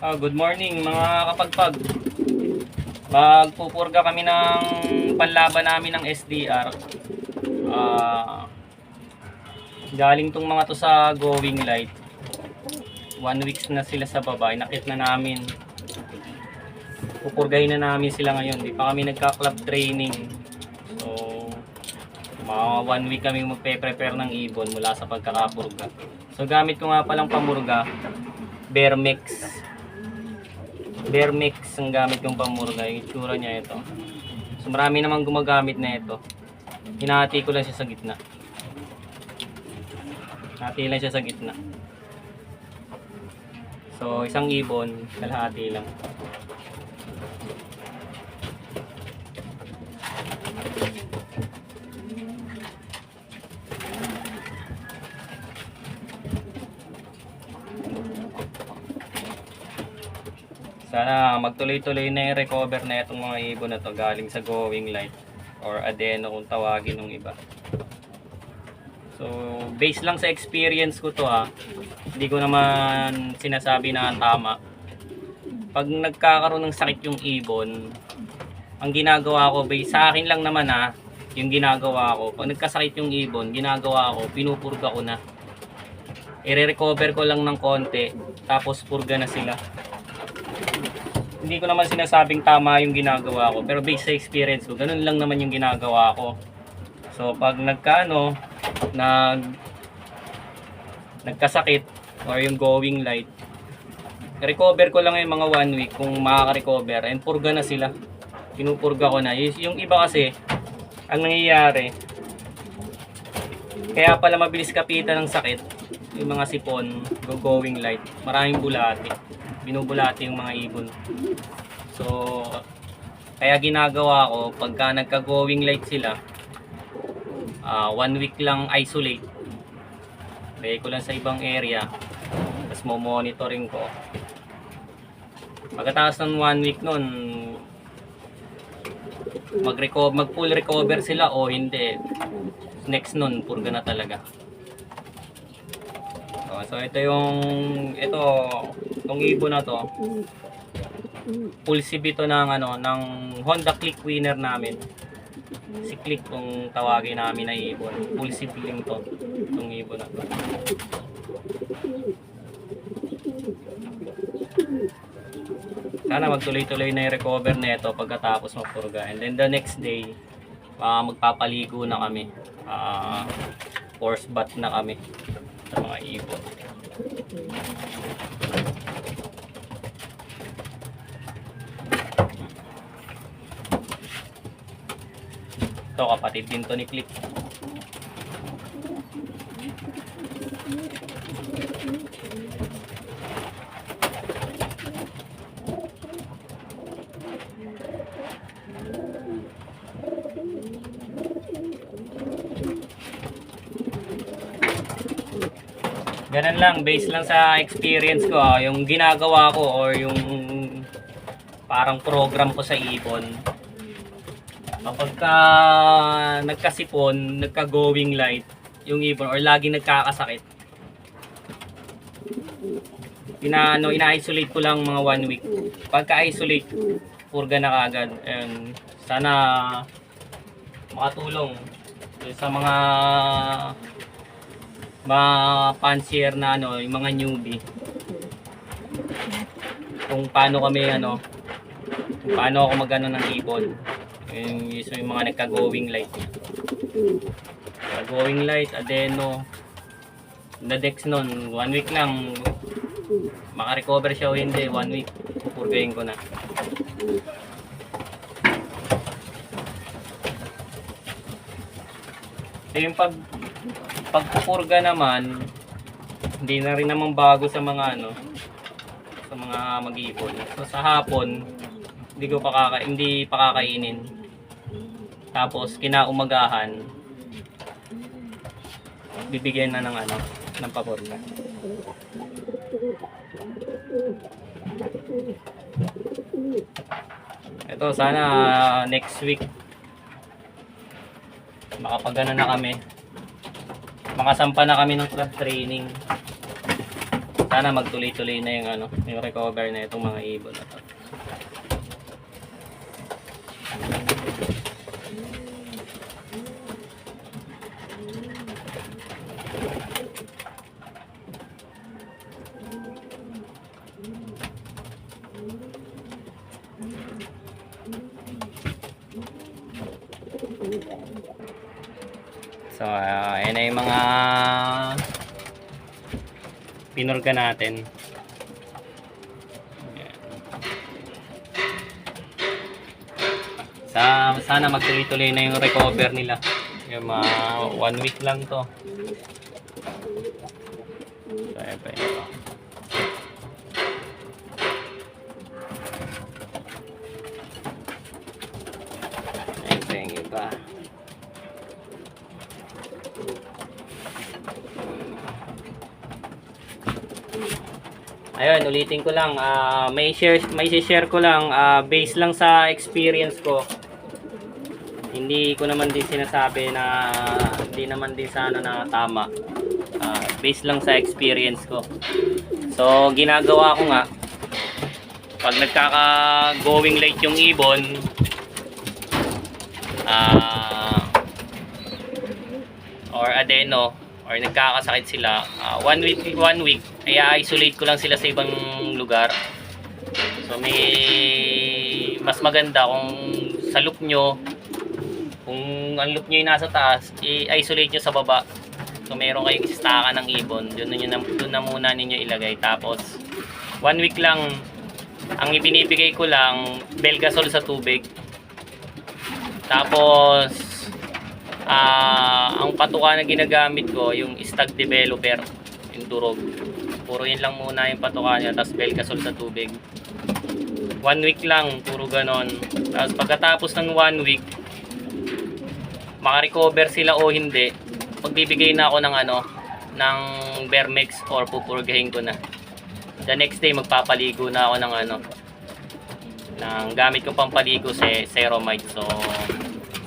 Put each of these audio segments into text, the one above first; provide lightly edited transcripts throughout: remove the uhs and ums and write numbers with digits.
Good morning mga kapagpag. Magpupurga kami ng panlaban namin ng SDR. Galing tong mga to sa Going Light. 1 week na sila sa baba. Inakit na namin. Pupurgahin na namin sila ngayon. Di pa kami nagka-club training. So, mga 1 week kami magpe-prepare ng ibon mula sa pagkakapurga. So, gamit ko nga palang pamurga, Bear Mix. Bear Mix ang gamit yung pamurga. Yung itsura niya ito. So marami namang gumagamit na ito. Hinahati ko lang siya sa gitna. Hati lang siya sa gitna. So isang ibon, kalahati lang. Sana magtuloy-tuloy na yung recover na itong mga ibon na to galing sa Going Light or Adeno kung tawagin ng iba. So, based lang sa experience ko to hindi ko naman sinasabi na tama. Pag nagkakaroon ng sakit yung ibon, ang ginagawa ko, sa akin lang naman yung ginagawa ko, pag nagkasakit yung ibon, ginagawa ko, pinupurga ko na. I-recover ko lang ng konti, tapos purga na sila. Hindi ko naman sinasabing tama yung ginagawa ko, pero based sa experience ko, ganun lang naman yung ginagawa ko. So pag nagkasakit or yung Going Light, recover ko lang yung mga 1 week kung makaka-recover, and purga na sila. Pinupurga ko na. Yung iba kasi, ang nangyayari, kaya pala mabilis kapitan ng sakit, yung mga sipon, Going Light, maraming bulati. Binubulati yung mga ibon. So, kaya ginagawa ko, pagka nagka-Going Light sila, 1 week lang isolate. Lagay ko lang sa ibang area, tapos mo-monitoring ko. Pagkatapos ng 1 week nun, mag-full recover sila o hindi. Next nun, purga na talaga. So itong ibon na to, full CB to ng Honda Click winner namin. Si Click kung tawagin namin na ibon. Full CB lang to, itong ibon na to. Sana magtuloy-tuloy na yung recover na ito pagkatapos mapurga. And then the next day, magpapaligo na kami. Force bath na kami sa mga ibon. Ito, kapatid din to ni Click. Ganun lang, based lang sa experience ko, yung ginagawa ko or yung parang program ko sa ibon. Kapag nagkasipon, nagka-Going Light yung ibon or laging nagkakasakit, ina-isolate ko lang mga 1 week. Pagka-isolate, purga na kagad. And sana makatulong sa mga fancier na yung mga newbie, kung paano kami kung paano ako magano ng ibon, yung mga nagka-Going Light, Going Light, Adeno, the Dex nun 1 week lang maka-recover siya o hindi. 1 week pupurgahin ko na. So yung pagpupurga naman, hindi na rin naman bago sa mga sa mga mag-ibon. So sa hapon, hindi pa kakainin. Tapos kinaumagahan, bibigyan na ng papurga. Ito, sana next week makapagana na kami. Makasampa na kami ng club training. Sana magtuloy-tuloy na yung ano, yung recover na itong mga ibon na to. So, ayan na yung mga pinurga natin. Sana magtuloy-tuloy na yung recover nila. Yung mga 1 week lang to. So, ayan pa ito. Ayan pa yung iba. Ayun, ulitin ko lang, may share ko lang, based lang sa experience ko. Hindi ko naman din sinasabi na hindi naman din sana na tama. Based lang sa experience ko. So, ginagawa ko nga, pag nagkaka-going late yung ibon, or adeno, or nagkakasakit sila, 1 week, i-isolate ko lang sila sa ibang lugar. So may mas maganda kung sa loop nyo, kung ang loop nyo yung nasa taas, i-isolate nyo sa baba. So meron kayong istaka ng ibon, doon na muna ninyo ilagay. Tapos 1 week lang, ang ibinibigay ko lang Belgasol sa tubig. Tapos ang patuka na ginagamit ko yung stag developer, yung durog. Puro yun lang muna yung patuka niya, tapos Belgasol sa tubig. 1 week lang, puro ganon. Tapos pagkatapos ng 1 week, makarecover sila o hindi, magbibigay na ako ng ng Vermex or pupurgahin ko na. The next day magpapaligo na ako ng ng gamit kong pampaligo Ceramide. So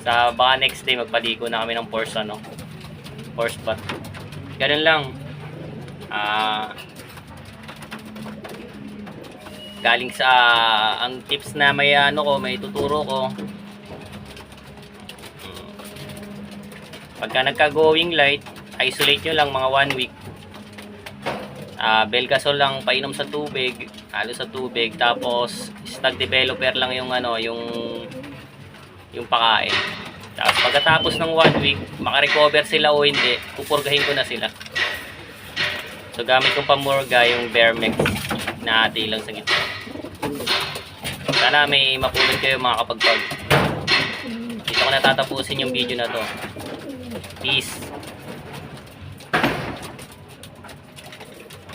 sa baka next day magpaligo na kami ng force bath. Ganun lang. Galing sa ang tips na may may tuturo ko. Pagka nagka-going light, isolate nyo lang mga 1 week. Belgasol lang painom sa tubig, halo sa tubig, tapos stag developer lang yung yung pakain. Tapos pagkatapos ng 1 week, makarecover sila o hindi, pupurgahin ko na sila. So gamit kong pamurga yung Vermex na ati lang sa gitna. Sana may mapulot kayo mga kapagpag. Dito ko natatapusin yung video na to. Peace.